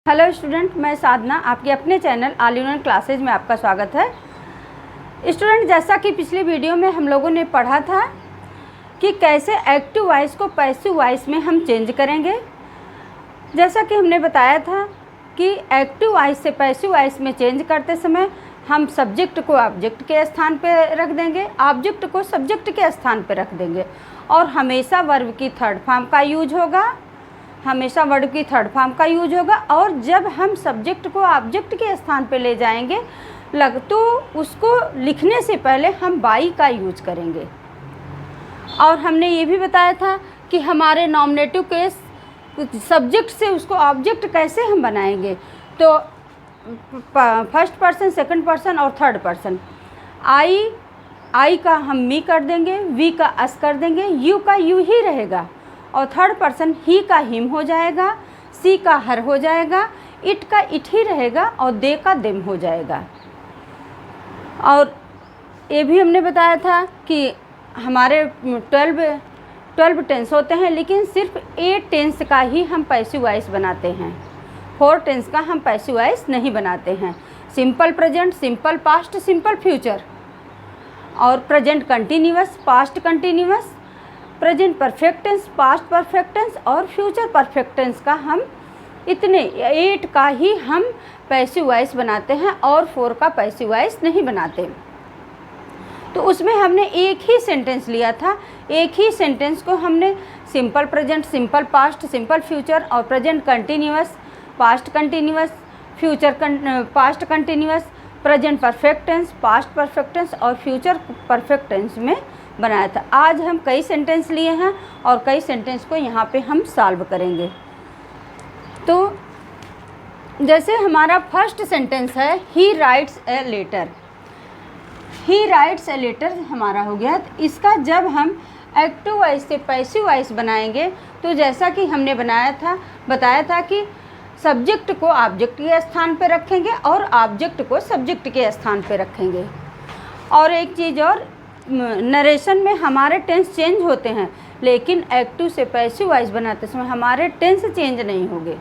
Hello student, मैं साधना आपके अपने channel all in one classes में आपका स्वागत है। स्टूडेंट, जैसा कि पिछली वीडियो में हम लोगों ने पढ़ा था कि कैसे एक्टिव वॉइस को पैसिव वॉइस में हम चेंज करेंगे। जैसा कि हमने बताया था कि एक्टिव वॉइस से पैसिव वॉइस में चेंज करते समय हम सब्जेक्ट को ऑब्जेक्ट के स्थान पर रख देंगे, ऑब्जेक्ट को सब्जेक्ट के स्थान पर रख देंगे और हमेशा वर्ब की थर्ड फॉर्म का यूज होगा, हमेशा वर्ड की थर्ड फॉर्म का यूज होगा। और जब हम सब्जेक्ट को ऑब्जेक्ट के स्थान पे ले जाएंगे तो उसको लिखने से पहले हम बाई का यूज करेंगे। और हमने ये भी बताया था कि हमारे नॉमिनेटिव केस सब्जेक्ट से उसको ऑब्जेक्ट कैसे हम बनाएंगे, तो फर्स्ट पर्सन, सेकंड पर्सन और थर्ड पर्सन। आई का हम मी कर देंगे, वी का अस कर देंगे, यू का यू ही रहेगा और थर्ड पर्सन ही का हिम हो जाएगा, सी का हर हो जाएगा, इट का इट ही रहेगा और दे का देम हो जाएगा। और ये भी हमने बताया था कि हमारे 12 टेंस होते हैं, लेकिन सिर्फ 8 टेंस का ही हम पैसिव वॉइस बनाते हैं, 4 टेंस का हम पैसिव वॉइस नहीं बनाते हैं। Simple present, simple past, simple future और present continuous, past continuous, present perfect tense, past perfect tense और फ्यूचर परफेक्ट टेंस का हम इतने 8 का ही हम पैसिव वॉइस बनाते हैं और 4 का पैसिव वॉइस नहीं बनाते। तो उसमें हमने एक ही सेंटेंस लिया था, एक ही सेंटेंस को हमने simple present, simple past, simple future और present continuous, past continuous, future past continuous, present perfect tense, past perfect tense और फ्यूचर परफेक्ट टेंस में बनाया था। आज हम कई सेंटेंस लिए हैं और कई सेंटेंस को यहाँ पे हम सॉल्व करेंगे। तो जैसे हमारा फर्स्ट सेंटेंस है, he writes a letter. He writes a letter हमारा हो गया। तो इसका जब हम एक्टिव वॉइस से पैसिव वॉइस बनाएंगे तो जैसा कि हमने बताया था कि सब्जेक्ट को ऑब्जेक्ट के स्थान पर रखेंगे और ऑब्जेक्ट को सब्जेक्ट के स्थान पर रखेंगे। और एक चीज़ और, नरेशन में हमारे टेंस चेंज होते हैं, लेकिन एक्टिव से पैसिव वॉइस बनाते समय हमारे टेंस चेंज नहीं होंगे,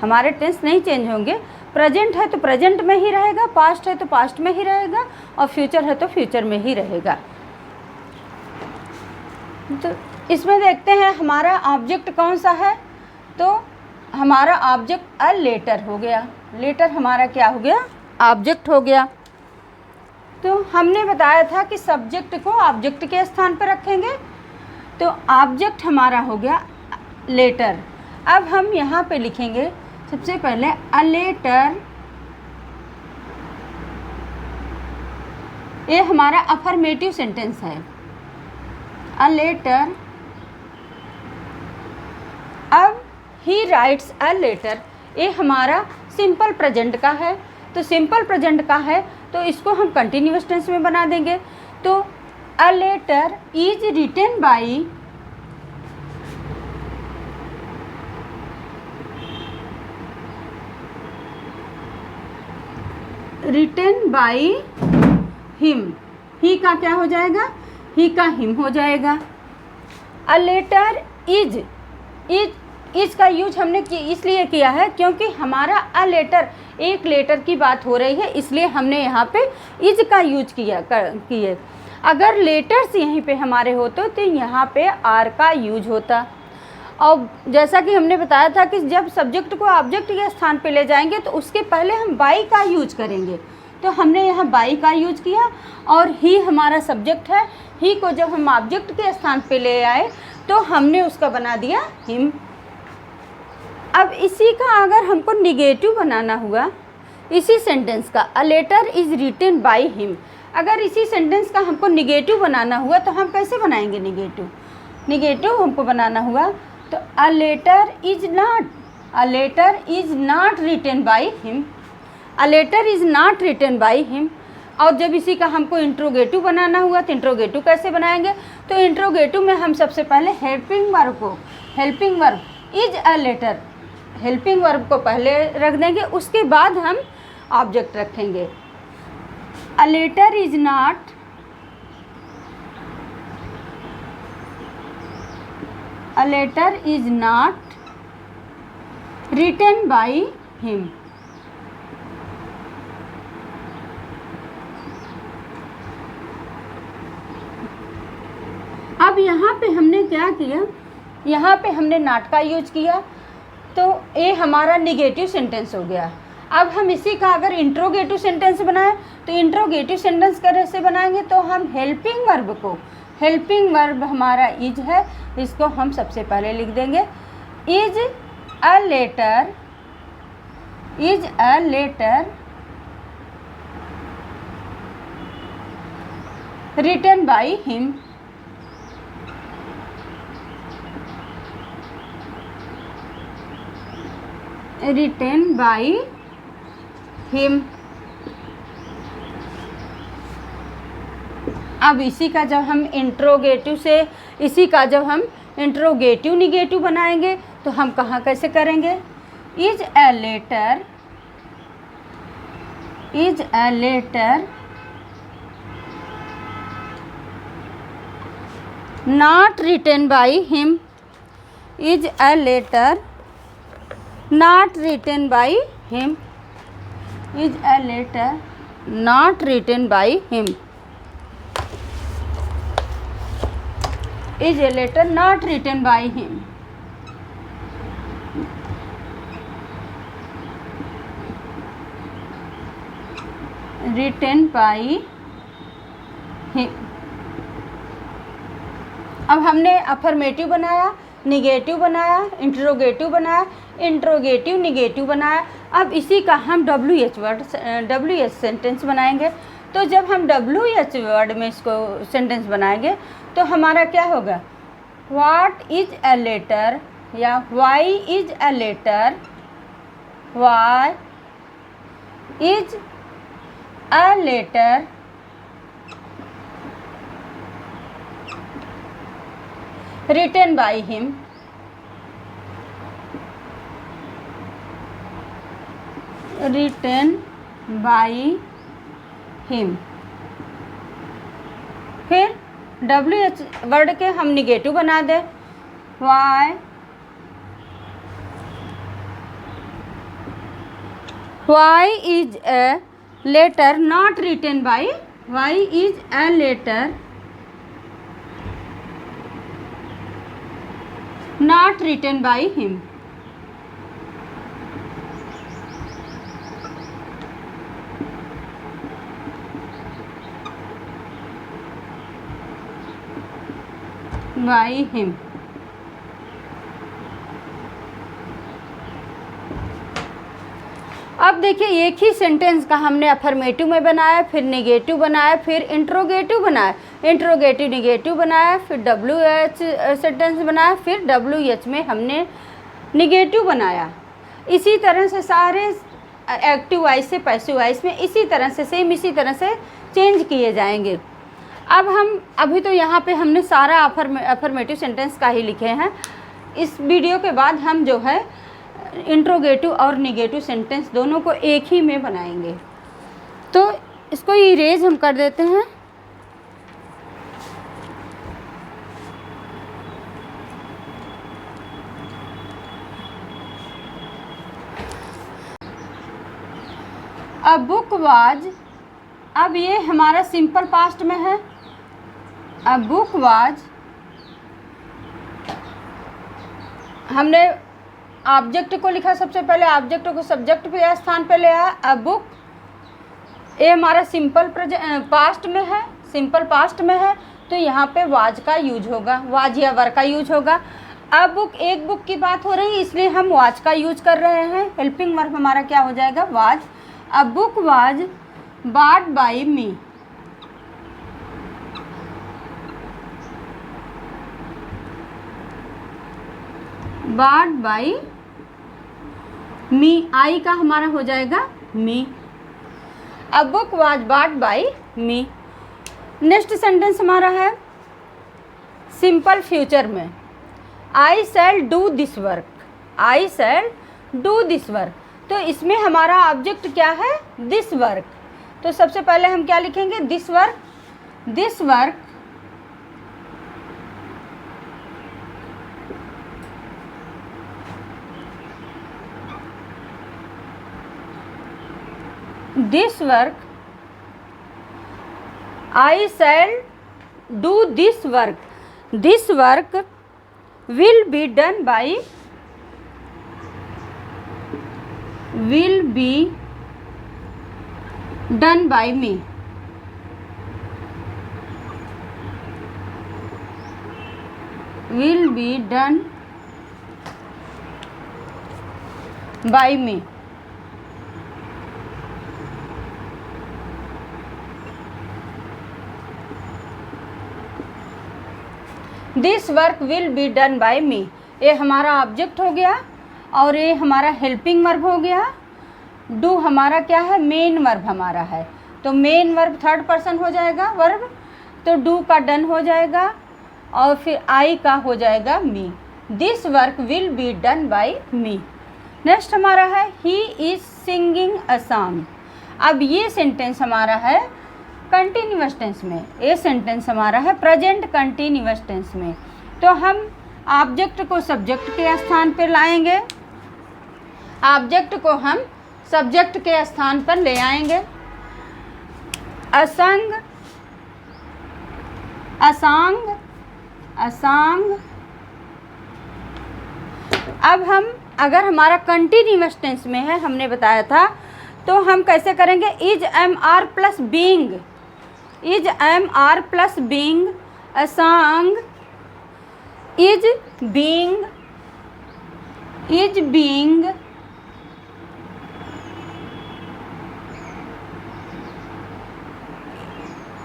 हमारे टेंस नहीं चेंज होंगे। प्रेजेंट है तो प्रेजेंट में ही रहेगा, पास्ट है तो पास्ट में ही रहेगा और फ्यूचर है तो फ्यूचर में ही रहेगा। तो इसमें देखते हैं हमारा ऑब्जेक्ट कौन सा है। तो हमारा ऑब्जेक्ट अ लेटर हो गया। लेटर हमारा क्या हो गया? ऑब्जेक्ट हो गया। तो हमने बताया था कि सब्जेक्ट को ऑब्जेक्ट के स्थान पर रखेंगे, तो ऑब्जेक्ट हमारा हो गया लेटर। अब हम यहाँ पे लिखेंगे सबसे पहले अ लेटर। ये हमारा अफर्मेटिव सेंटेंस है, अ लेटर। अब ही राइट्स अ लेटर, ये हमारा सिंपल प्रेजेंट का है। तो सिंपल प्रेजेंट का है तो इसको हम कंटिन्यूअस टेंस में बना देंगे। तो a letter is written by him. He का क्या हो जाएगा? ही का हिम हो जाएगा। अ लेटर इज का यूज हमने इसलिए किया है क्योंकि हमारा अ लेटर, एक लेटर की बात हो रही है, इसलिए हमने यहाँ पे इज का यूज किए। अगर लेटर्स यहीं पे हमारे होते तो यहाँ पे आर का यूज होता। और जैसा कि हमने बताया था कि जब सब्जेक्ट को ऑब्जेक्ट के स्थान पे ले जाएंगे तो उसके पहले हम बाई का यूज करेंगे, तो हमने यहाँ बाई का यूज किया। और ही हमारा सब्जेक्ट है, ही को जब हम ऑब्जेक्ट के स्थान पे ले आए तो हमने उसका बना दिया हिम। अब इसी का अगर हमको निगेटिव बनाना हुआ, इसी सेंटेंस का a letter is written by him, अगर इसी सेंटेंस का हमको निगेटिव बनाना हुआ तो हम कैसे बनाएंगे? निगेटिव हमको बनाना हुआ तो a letter is not written by him, a letter is not written by him. और जब इसी का हमको इंट्रोगेटिव बनाना हुआ तो इंट्रोगेटिव कैसे बनाएंगे? तो इंट्रोगेटिव में हम सबसे पहले helping verb is a letter, helping verb को पहले रख देंगे, उसके बाद हम ऑब्जेक्ट रखेंगे। A letter is not written by him. अब यहाँ पे हमने क्या किया, यहाँ पे हमने नॉट का यूज किया, तो ये हमारा निगेटिव सेंटेंस हो गया। अब हम इसी का अगर इंट्रोगेटिव सेंटेंस बनाएं तो इंट्रोगेटिव सेंटेंस कैसे बनाएंगे, तो हम हेल्पिंग वर्ब को, हेल्पिंग वर्ब हमारा इज है, इसको हम सबसे पहले लिख देंगे is a letter, is a letter written by him. Written by him. अब इसी का जब हम इंट्रोगेटिव से, इसी का जब हम इंट्रोगेटिव निगेटिव बनाएंगे तो हम कहाँ कैसे करेंगे, is a letter, is a letter not written by him, is a letter not written by him, is a letter not written by him, is a letter not written by him। written by him। अब हमने affirmative बनाया, negative बनाया, interrogative बनाया, interrogative negative बनाया। अब इसी का हम WH वर्ड, WH सेंटेंस बनाएंगे। तो जब हम WH वर्ड में इसको सेंटेंस बनाएंगे तो हमारा क्या होगा, व्हाट इज अ लेटर या why is a letter, why is a letter written by him, written by him। फिर WH वर्ड के हम निगेटिव बना दें, why is a letter not written by, why is a letter not written by him। by him। अब देखिए एक ही sentence का हमने अफर्मेटिव में बनाया, फिर नेगेटिव बनाया, फिर इंट्रोगेटिव बनाया, इंट्रोगेटिव निगेटिव बनाया, फिर WH सेंटेंस बनाया, फिर WH में हमने निगेटिव बनाया। इसी तरह से सारे एक्टिव वॉइस से पैसिव वॉइस में इसी तरह से सेम इसी तरह से चेंज किए जाएंगे। अब हम अभी तो यहाँ पे हमने सारा अफर्मेटिव सेंटेंस का ही लिखे हैं। इस वीडियो के बाद हम जो है इंट्रोगेटिव और निगेटिव सेंटेंस दोनों को एक ही में बनाएंगे। तो इसको इरेज हम कर देते हैं। अ बुक वाज, अब ये हमारा सिंपल पास्ट में है। अ बुक वाज, हमने ऑब्जेक्ट को लिखा, सबसे पहले ऑब्जेक्ट को सब्जेक्ट पे स्थान पे ले आया। अ बुक, ये हमारा सिंपल पास्ट में है, सिंपल पास्ट में है, तो यहाँ पे वाज का यूज होगा, वाज या वर का यूज होगा। अ बुक, एक बुक की बात हो रही है इसलिए हम वाज का यूज कर रहे हैं। हेल्पिंग वर्ब हमारा क्या हो जाएगा, was. A book was bought by me, bought by me, I का हमारा हो जाएगा me. A book was bought by me। Next sentence हमारा है सिंपल फ्यूचर में, I shall do this work, I shall do this work. तो इसमें हमारा ऑब्जेक्ट क्या है, दिस वर्क। तो सबसे पहले हम क्या लिखेंगे, this work, this work this work, I shall do this work, this work will be done by, will be done by me, will be done by me. This work will be done by me. ये हमारा object हो गया और ये हमारा helping verb हो गया। Do हमारा क्या है, मेन वर्ब हमारा है, तो मेन वर्ब थर्ड पर्सन हो जाएगा वर्ब, तो डू का डन हो जाएगा और फिर आई का हो जाएगा me. This work will be done by me. Next हमारा है he is singing a song. अब ये सेंटेंस हमारा है कंटिन्यूअस टेंस में, ये सेंटेंस हमारा है प्रेजेंट कंटिन्यूअस टेंस में। तो हम ऑब्जेक्ट को सब्जेक्ट के स्थान पर लाएंगे, ऑब्जेक्ट को हम सब्जेक्ट के स्थान पर ले आएंगे। अ संग, अ सॉन्ग, अ सॉन्ग। अब हम अगर हमारा कंटिन्यूअस टेंस में है, हमने बताया था, तो हम कैसे करेंगे, is am are plus being, is am are plus being a song, is being, is being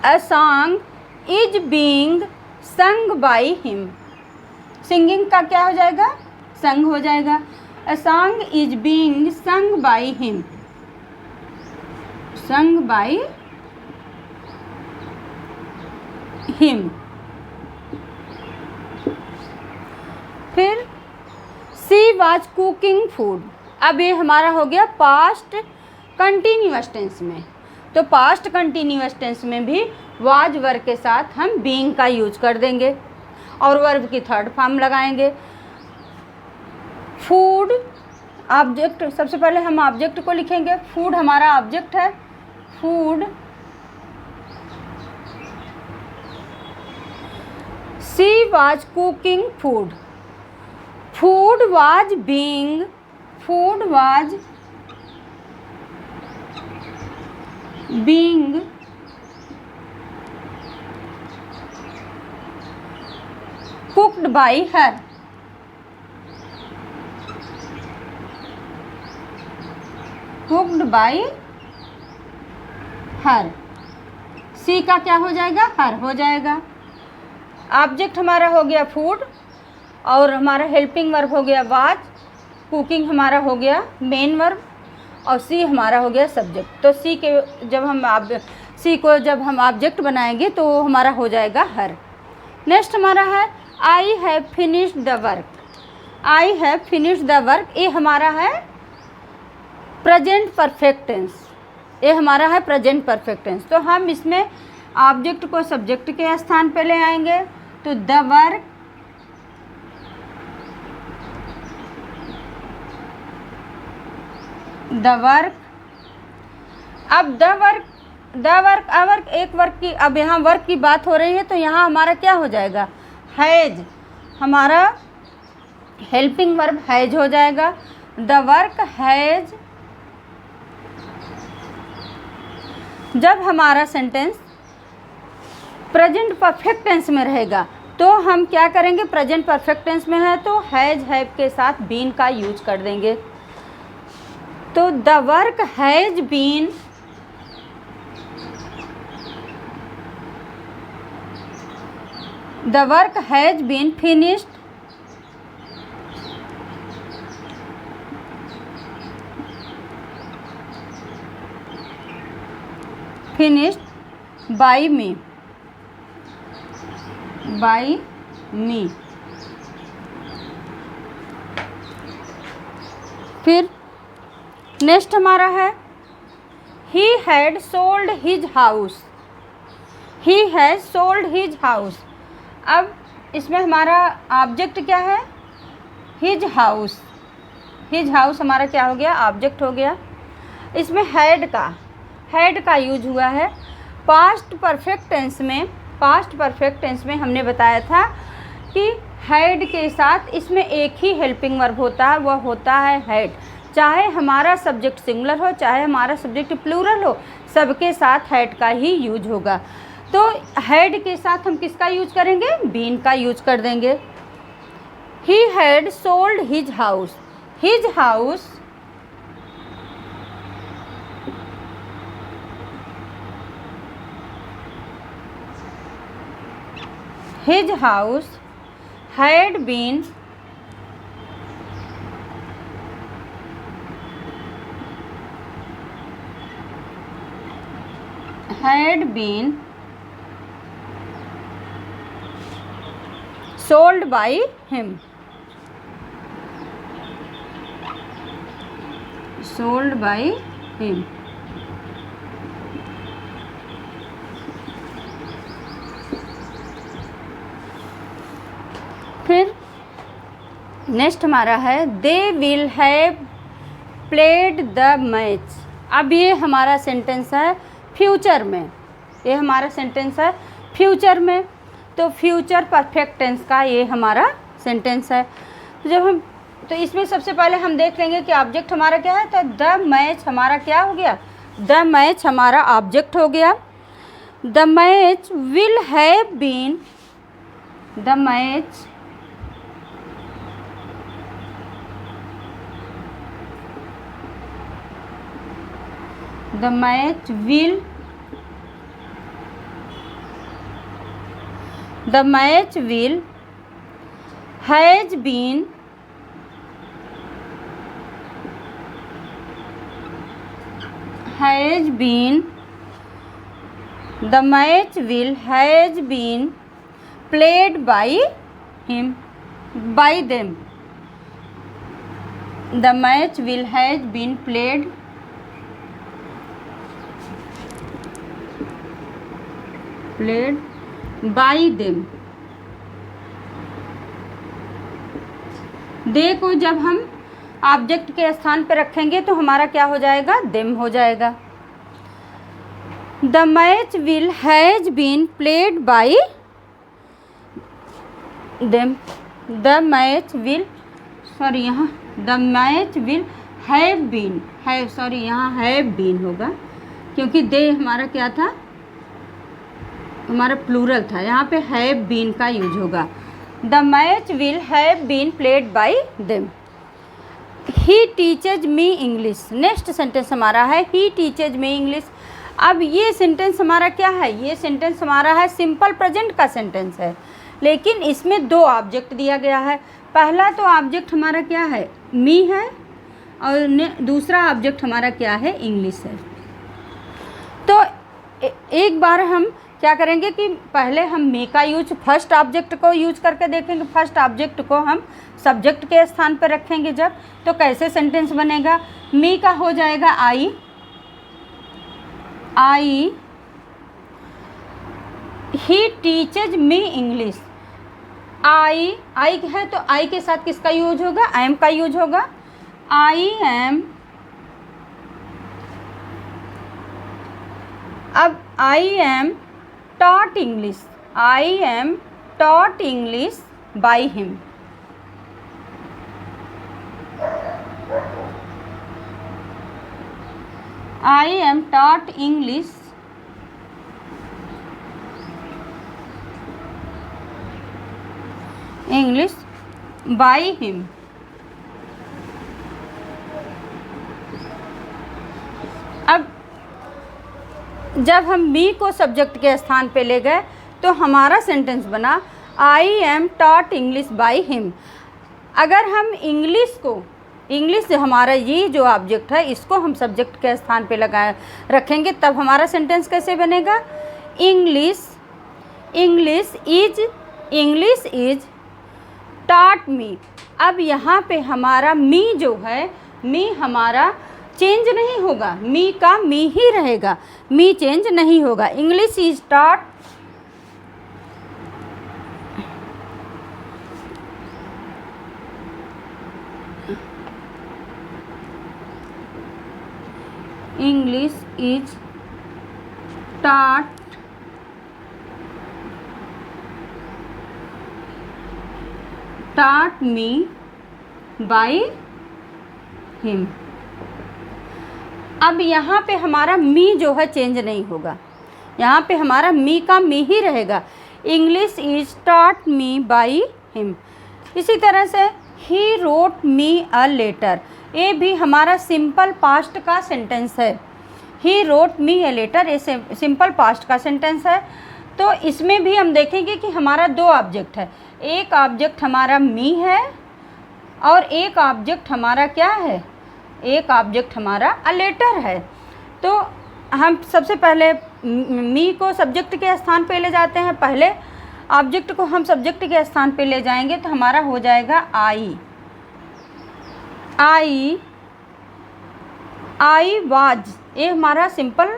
a song is being sung by him. Singing का क्या हो जाएगा, संग हो जाएगा। A song is being sung by him, sung by him. फिर she was cooking food. अब ये हमारा हो गया पास्ट कंटिन्यूअस टेंस में, तो पास्ट कंटिन्यूअस टेंस में भी वाज वर्ब के साथ हम बीइंग का यूज कर देंगे और वर्ब की थर्ड फॉर्म लगाएंगे। फूड ऑब्जेक्ट, सबसे पहले हम ऑब्जेक्ट को लिखेंगे, फूड हमारा ऑब्जेक्ट है, food. She was cooking food, food was being, food was being cooked by her, cooked by her. She का क्या हो जाएगा, हर हो जाएगा। ऑब्जेक्ट हमारा हो गया फूड और हमारा हेल्पिंग वर्ब हो गया वाज, कुकिंग हमारा हो गया मेन वर्ब और सी हमारा हो गया सब्जेक्ट। तो सी के जब हम सी को जब हम ऑब्जेक्ट बनाएंगे तो हमारा हो जाएगा हर। नेक्स्ट हमारा है I have finished the work, I have finished the work. ये हमारा है प्रेजेंट परफेक्ट टेंस, ये हमारा है प्रेजेंट परफेक्ट टेंस। तो हम इसमें ऑब्जेक्ट को सब्जेक्ट के स्थान पे ले आएंगे, तो द वर्क, द वर्क। अब the work, the work, awake, एक वर्क की, अब यहाँ वर्क की बात हो रही है तो यहाँ हमारा क्या हो जाएगा, हैज, हमारा हेल्पिंग वर्ब हैज हो जाएगा। The work has. जब हमारा सेंटेंस प्रेजेंट परफेक्ट टेंस में रहेगा तो हम क्या करेंगे, प्रेजेंट परफेक्ट टेंस में है तो हैज हैव के साथ बीन का यूज कर देंगे। तो the work has been, the work has been finished, finished by me, by me। फिर नेक्स्ट हमारा है he had sold his house, he has sold his house। अब इसमें हमारा ऑब्जेक्ट क्या है, his house, his house हमारा क्या हो गया, ऑब्जेक्ट हो गया। इसमें हैड का, हैड का यूज हुआ है। पास्ट परफेक्ट टेंस में हमने बताया था कि हैड के साथ इसमें एक ही हेल्पिंग वर्ब होता है, वह होता है हैड। चाहे हमारा सब्जेक्ट सिंगुलर हो, चाहे हमारा सब्जेक्ट प्लूरल हो, सबके साथ हैड का ही यूज होगा। तो हैड के साथ हम किसका यूज करेंगे? बीन का यूज कर देंगे। He had sold his house. His house his house had been sold by him. Sold by him. फिर नेक्स्ट हमारा है they will have played the match. अब ये हमारा सेंटेंस है फ्यूचर में, ये हमारा सेंटेंस है फ्यूचर में। तो फ्यूचर परफेक्ट टेंस का ये हमारा सेंटेंस है। तो इसमें सबसे पहले हम देख लेंगे कि ऑब्जेक्ट हमारा क्या है। तो द मैच हमारा क्या हो गया? द मैच हमारा ऑब्जेक्ट हो गया। The match will have been, the match the match will has been the match will has been played by him, by them. The match will has been played by them. दे को जब हम object के स्थान पर रखेंगे तो हमारा क्या हो जाएगा? देम हो जाएगा। The match will has been played by them. The match will यहाँ the match will have been, यहाँ हैव बीन होगा क्योंकि दे हमारा क्या था? हमारा प्लूरल था, यहाँ पे हैव बीन का यूज होगा। The match will have been played by them. He teaches me English. Next sentence हमारा है ही टीचेज मी इंग्लिश। अब ये सेंटेंस हमारा क्या है? ये सेंटेंस हमारा है सिंपल प्रेजेंट का सेंटेंस है, लेकिन इसमें दो ऑब्जेक्ट दिया गया है। पहला तो ऑब्जेक्ट हमारा क्या है? मी है, और दूसरा ऑब्जेक्ट हमारा क्या है? इंग्लिश है। तो एक बार हम क्या करेंगे कि पहले हम मी का यूज फर्स्ट ऑब्जेक्ट को यूज करके देखेंगे। फर्स्ट ऑब्जेक्ट को हम सब्जेक्ट के स्थान पर रखेंगे जब, तो कैसे सेंटेंस बनेगा? मी का हो जाएगा आई, ही टीचेज मी इंग्लिश। आई है तो आई के साथ किसका यूज होगा? आई एम का यूज होगा। आई एम, अब I am taught English. I am taught English by him. I am taught English by him. अब जब हम मी को सब्जेक्ट के स्थान पे ले गए तो हमारा सेंटेंस बना I am taught English by him. अगर हम इंग्लिश हमारा ये जो ऑब्जेक्ट है इसको हम सब्जेक्ट के स्थान पे रखेंगे तब हमारा सेंटेंस कैसे बनेगा? English is taught me. अब यहाँ पे हमारा मी जो है, मी हमारा चेंज नहीं होगा, मी का मी ही रहेगा, मी चेंज नहीं होगा। English is taught, English is taught me by him। अब यहाँ पे हमारा मी जो है चेंज नहीं होगा, यहाँ पे हमारा मी का मी ही रहेगा। English is taught me by him. इसी तरह से ही रोट मी अ लेटर, ये भी हमारा सिंपल पास्ट का सेंटेंस है। He wrote me a letter, ये सिंपल पास्ट का सेंटेंस है। तो इसमें भी हम देखेंगे कि हमारा दो ऑब्जेक्ट है, एक ऑब्जेक्ट हमारा मी है और एक ऑब्जेक्ट हमारा क्या है, एक ऑब्जेक्ट हमारा अ लेटर है। तो हम सबसे पहले मी को सब्जेक्ट के स्थान पे ले जाते हैं, पहले ऑब्जेक्ट को हम सब्जेक्ट के स्थान पे ले जाएंगे तो हमारा हो जाएगा आई वाज। ये हमारा सिंपल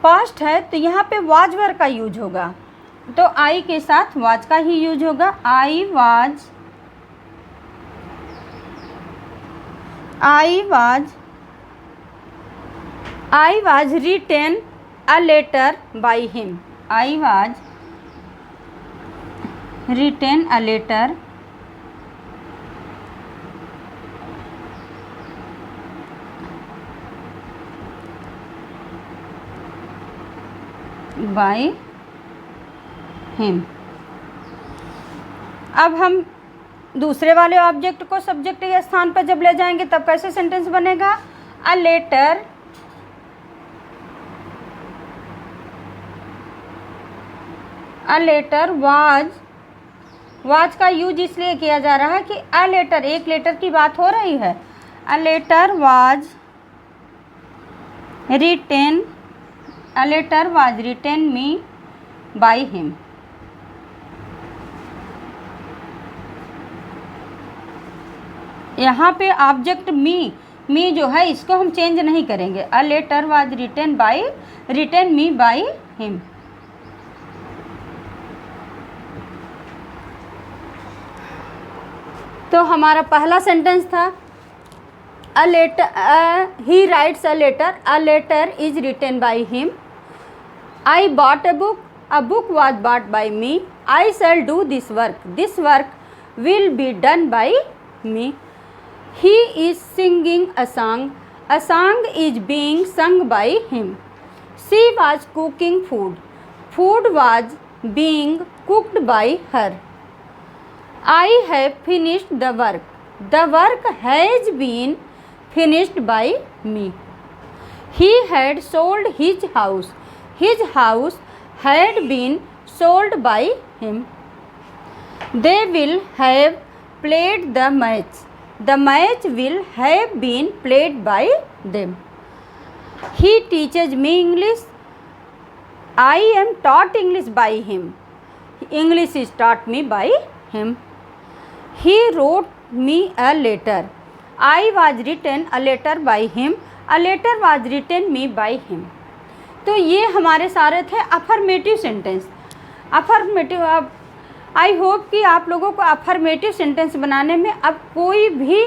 पास्ट है, तो यहाँ पे वाज वर्ब का यूज होगा, तो आई के साथ वाज का ही यूज होगा। I was written a letter by him. I was written a letter by him. अब हम दूसरे वाले ऑब्जेक्ट को सब्जेक्ट के स्थान पर जब ले जाएंगे तब कैसे सेंटेंस बनेगा, अ लेटर वाज का यूज इसलिए किया जा रहा है कि अ लेटर, एक लेटर की बात हो रही है। A letter was written me by him. यहाँ पे ऑब्जेक्ट मी जो है इसको हम चेंज नहीं करेंगे। A letter was written me by him. तो हमारा पहला सेंटेंस था he writes a letter is written by him. I bought a book was bought by me. I shall do this work will be done by me. He is singing a song is being sung by him. She was cooking food was being cooked by her. I have finished the work has been finished by me. He had sold his house had been sold by him. They will have played the match will have been played by them. He teaches me English, I am taught English by him. English is taught me by him. He wrote me a letter. I was written a letter by him. A letter was written me by him. तो ये हमारे सारे थे affirmative sentence. Affirmative, अब I hope कि आप लोगों को अफर्मेटिव सेंटेंस बनाने में अब कोई भी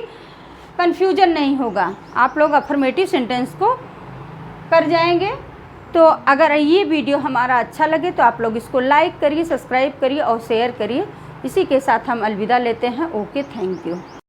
कन्फ्यूजन नहीं होगा, आप लोग अफर्मेटिव सेंटेंस को कर जाएंगे। तो अगर ये वीडियो हमारा अच्छा लगे तो आप लोग इसको लाइक करिए, सब्सक्राइब करिए और शेयर करिए। इसी के साथ हम अलविदा लेते हैं। Okay, thank you.